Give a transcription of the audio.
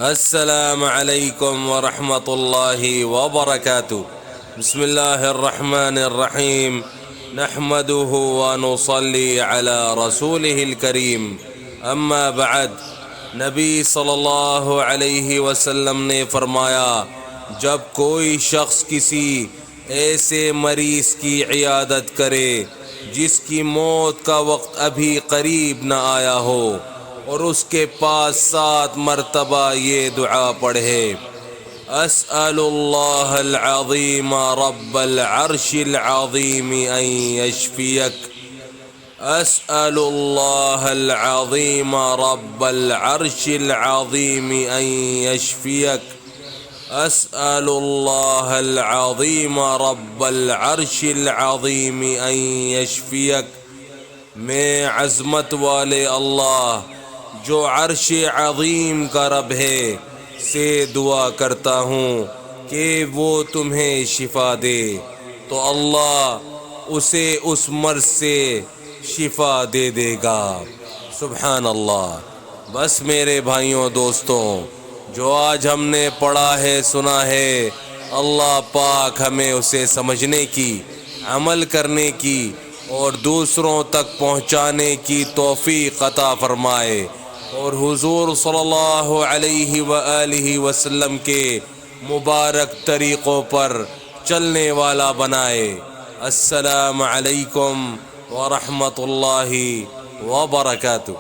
السلام علیکم ورحمۃ اللہ وبرکاتہ۔ بسم اللہ الرحمن الرحیم، نحمده ونصلی علی رسولہ الکریم، اما بعد۔ نبی صلی اللہ علیہ وسلم نے فرمایا، جب کوئی شخص کسی ایسے مریض کی عیادت کرے جس کی موت کا وقت ابھی قریب نہ آیا ہو، اور اس کے پاس 7 مرتبہ یہ دعا پڑھے: اسأل اللہ العظیم رب العرش العظیم ان یشفیک، اسأل اللہ العظیم رب العرش العظیم ان یشفیک، اسأل اللہ العظیم رب العرش العظیم ان یشفیک۔ میں عظمت والے اللہ جو عرش عظیم کا رب ہے سے دعا کرتا ہوں کہ وہ تمہیں شفا دے، تو اللہ اسے اس مرض سے شفا دے گا۔ سبحان اللہ۔ بس میرے بھائیوں دوستوں، جو آج ہم نے پڑھا ہے سنا ہے، اللہ پاک ہمیں اسے سمجھنے کی، عمل کرنے کی اور دوسروں تک پہنچانے کی توفیق عطا فرمائے، اور حضور صلی اللہ علیہ وآلہ وسلم کے مبارک طریقوں پر چلنے والا بنائے۔ السلام علیکم ورحمۃ اللہ وبرکاتہ۔